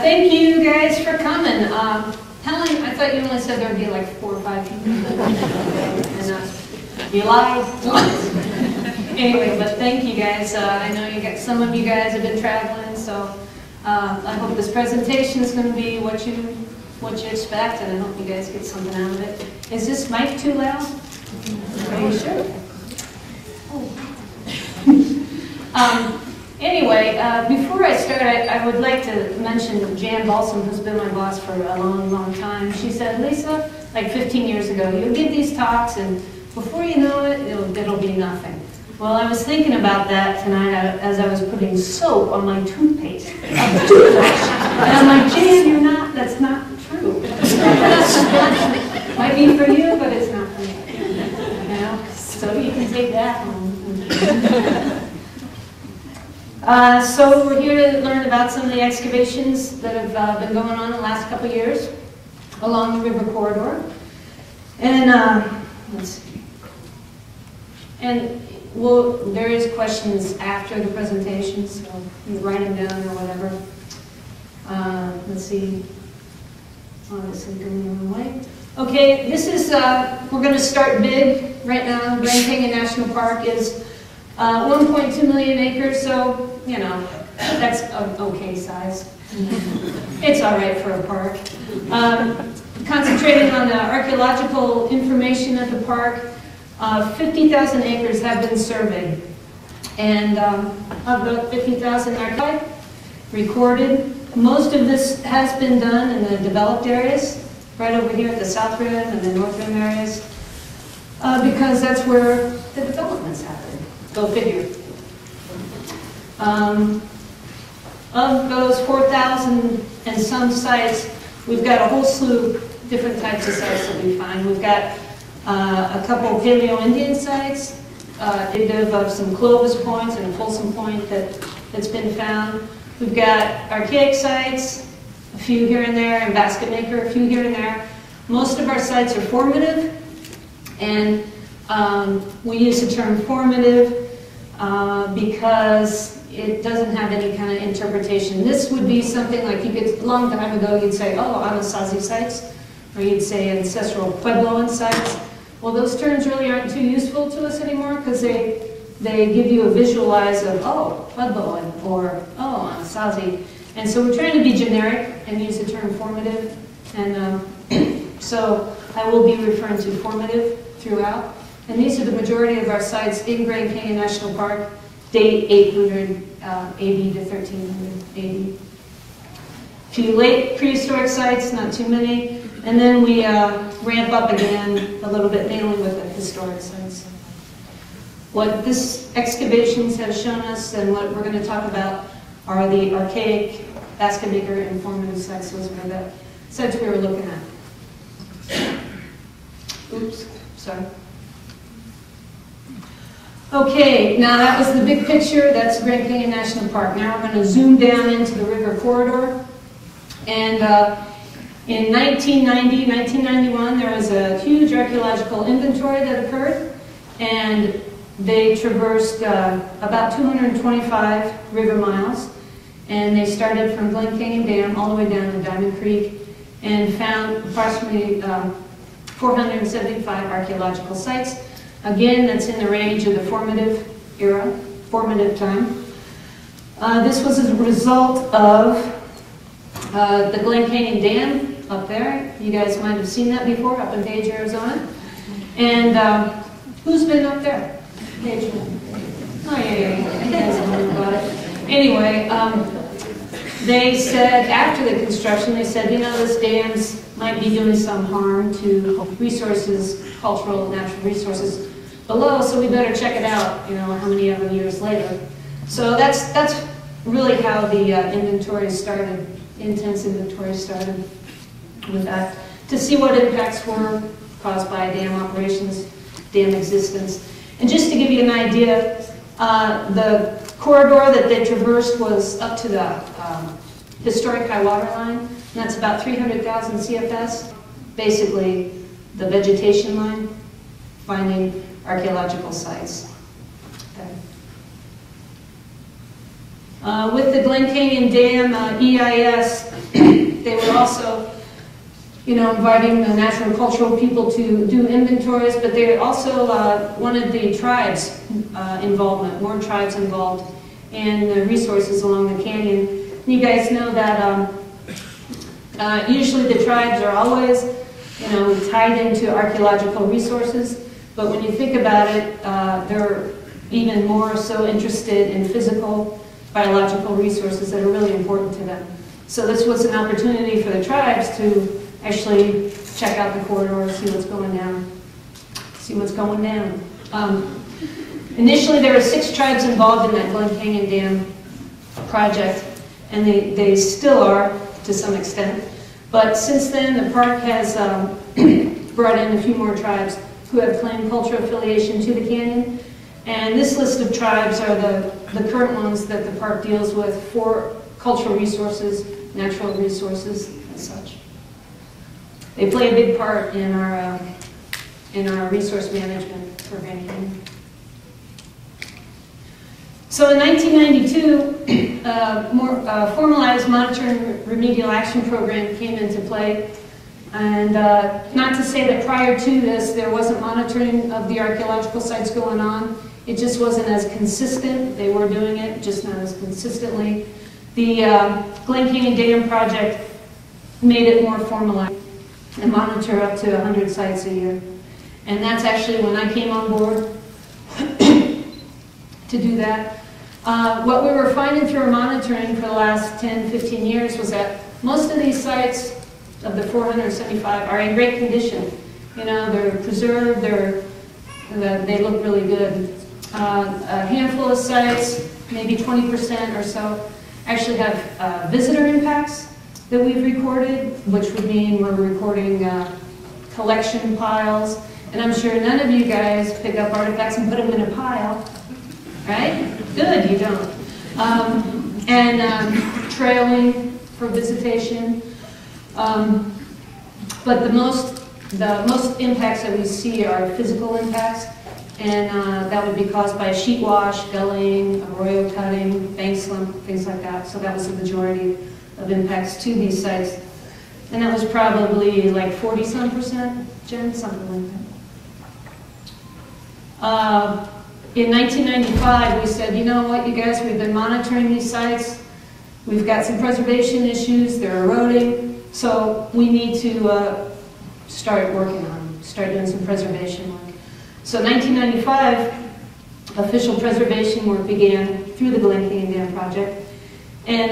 Thank you guys for coming. Helen, I thought you only said there'd be like 4 or 5 people. And you lied once. Anyway, but thank you guys. I know some of you guys have been traveling, so I hope this presentation is going to be what you expect, and I hope you guys get something out of it. Is this mic too loud? Are you sure? Anyway, before I start, I would like to mention Jan Balsam, who's been my boss for a long, long time. She said, Lisa, like 15 years ago, you'll give these talks, and before you know it, it'll be nothing. Well, I was thinking about that tonight as I was putting soap on my toothpaste. And I'm like, Jan, that's not true. Might be for you, but it's not for me. You know? So you can take that home. So we're here to learn about some of the excavations that have been going on the last couple of years along the river corridor. And let's see. And various questions after the presentation, so you write them down or whatever. Let's see. Obviously going the wrong way. Okay, this is, we're going to start big right now. Grand Canyon National Park is 1.2 million acres, so, you know, that's an okay size. It's all right for a park. Concentrating on the archaeological information at the park, 50,000 acres have been surveyed. And of the 50,000 archived, recorded, most of this has been done in the developed areas, right over here at the South Rim and the North Rim areas, because that's where the developments happen. Go figure. Of those 4,000 and some sites, we've got a whole slew of different types of sites that we find. We've got a couple Paleo-Indian sites, indicative of some Clovis points and a Folsom point that's been found. We've got archaic sites, a few here and there, and basket maker, a few here and there. Most of our sites are formative, and we use the term formative because it doesn't have any kind of interpretation. This would be something like a long time ago you'd say, oh, Anasazi sites, or you'd say ancestral Puebloan sites. Well, those terms really aren't too useful to us anymore because they give you a visualize of, oh, Puebloan, or oh, Anasazi. And so we're trying to be generic and use the term formative. And so I will be referring to formative throughout. And these are the majority of our sites in Grand Canyon National Park, date 800 AD to 1300 AD. A few late prehistoric sites, not too many. And then we ramp up again a little bit, mainly with the historic sites. What this excavations have shown us and what we're going to talk about are the archaic, basket maker, and formative sites. Those were the sites we were looking at. Oops, sorry. Okay, now that was the big picture. That's Grand Canyon National Park. Now we're going to zoom down into the river corridor. And in 1990, 1991, there was a huge archaeological inventory that occurred. And they traversed about 225 river miles. And they started from Glen Canyon Dam all the way down to Diamond Creek and found approximately 475 archaeological sites. Again, that's in the range of the formative era, formative time. This was as a result of the Glen Canyon Dam up there. You guys might have seen that before, up in Page, Arizona. And who's been up there? Page. Oh, yeah. You guys know about it. Anyway, they said, after the construction, they said, you know, this dam's might be doing some harm to resources, cultural, natural resources below, so we better check it out, you know, how many other years later. So that's really how the inventory started, intense inventory started with that, to see what impacts were caused by dam operations, dam existence. And just to give you an idea, the corridor that they traversed was up to the historic high water line, and that's about 300,000 CFS, basically the vegetation line, finding archaeological sites. Okay. With the Glen Canyon Dam EIS, also, inviting the natural and cultural people to do inventories, but they also wanted the tribes involvement, more tribes involved in the resources along the canyon. And you guys know that usually the tribes are always, tied into archaeological resources, but when you think about it, they're even more so interested in physical, biological resources that are really important to them. So this was an opportunity for the tribes to actually check out the corridor, see what's going down. Initially, there were 6 tribes involved in that Glen Canyon Dam project, and they still are to some extent. But since then, the park has brought in a few more tribes who have claimed cultural affiliation to the canyon. And this list of tribes are the current ones that the park deals with for cultural resources, natural resources, and such. They play a big part in our resource management for Grand Canyon. So in 1992, more formalized monitoring remedial action program came into play. And not to say that prior to this there wasn't monitoring of the archaeological sites going on. It just wasn't as consistent. They were doing it, just not as consistently. The Glen Canyon Dam project made it more formalized and monitor up to 100 sites a year. And that's actually when I came on board to do that. What we were finding through our monitoring for the last 10, 15 years was that most of these sites of the 475 are in great condition. They're preserved, they look really good. A handful of sites, maybe 20% or so, actually have visitor impacts that we've recorded, which would mean we're recording collection piles. And I'm sure none of you guys pick up artifacts and put them in a pile, right? Good, you don't. Trailing for visitation. But the most impacts that we see are physical impacts, and that would be caused by sheet wash, gulling, arroyo cutting, bank slump, things like that. So that was the majority of impacts to these sites. And that was probably like 40-some%, Jen, something like that. In 1995, we said, you know what, you guys, we've been monitoring these sites. We've got some preservation issues, they're eroding, so we need to start working on them, start doing some preservation work. So 1995, official preservation work began through the Glen Canyon Dam project. And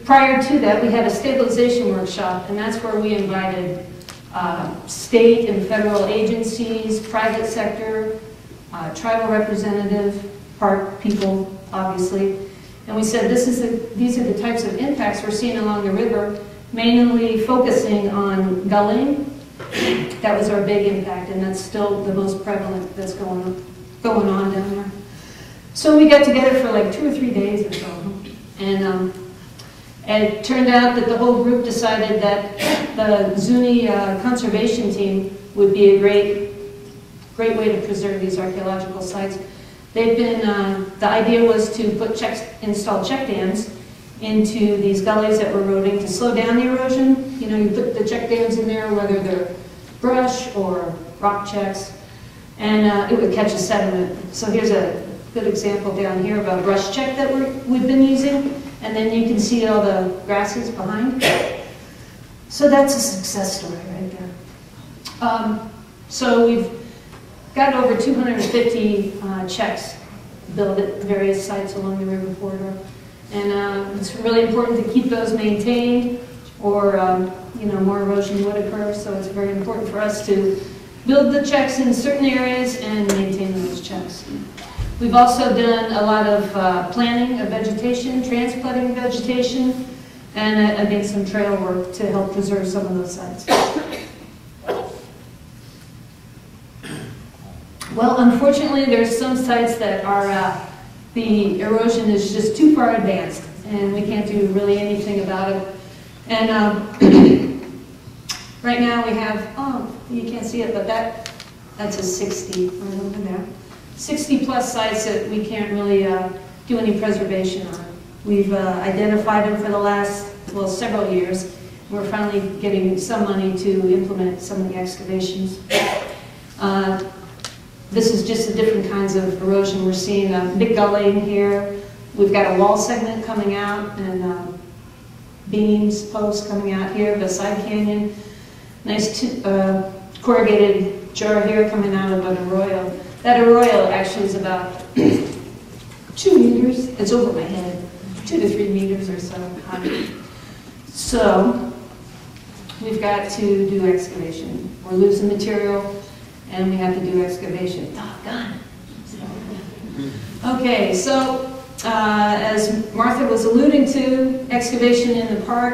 prior to that, we had a stabilization workshop, and that's where we invited state and federal agencies, private sector, tribal representative, park people, obviously. And we said these are the types of impacts we're seeing along the river, mainly focusing on gulling. That was our big impact, and that's still the most prevalent that's going on down there. So we got together for like 2 or 3 days or so, and it turned out that the whole group decided that the Zuni conservation team would be a great way to preserve these archaeological sites. They've been, the idea was to install check dams into these gullies that were eroding to slow down the erosion. You put the check dams in there, whether they're brush or rock checks, and it would catch a sediment. So here's a good example down here of a brush check that we've been using, and then you can see all the grasses behind. So that's a success story right there. So we've got over 250 checks built at various sites along the river corridor. And it's really important to keep those maintained, or more erosion would occur. So it's very important for us to build the checks in certain areas and maintain those checks. We've also done a lot of planting of vegetation, transplanting vegetation, and again some trail work to help preserve some of those sites. Well, unfortunately, there's some sites that are the erosion is just too far advanced, and we can't do really anything about it. And right now we have, you can't see it, but that's a 60 right over there. 60 plus sites that we can't really do any preservation on. We've identified them for the last, several years, we're finally getting some money to implement some of the excavations. This is just the different kinds of erosion. We're seeing a big gully in here. We've got a wall segment coming out and beams, posts coming out here, the side canyon. Nice corrugated jar here coming out of an arroyo. That arroyo actually is about 2 meters. It's over my head, 2 to 3 meters or so high. So we've got to do excavation. We're losing material, and we have to do excavation. Doggone it. Okay, so as Martha was alluding to, excavation in the park.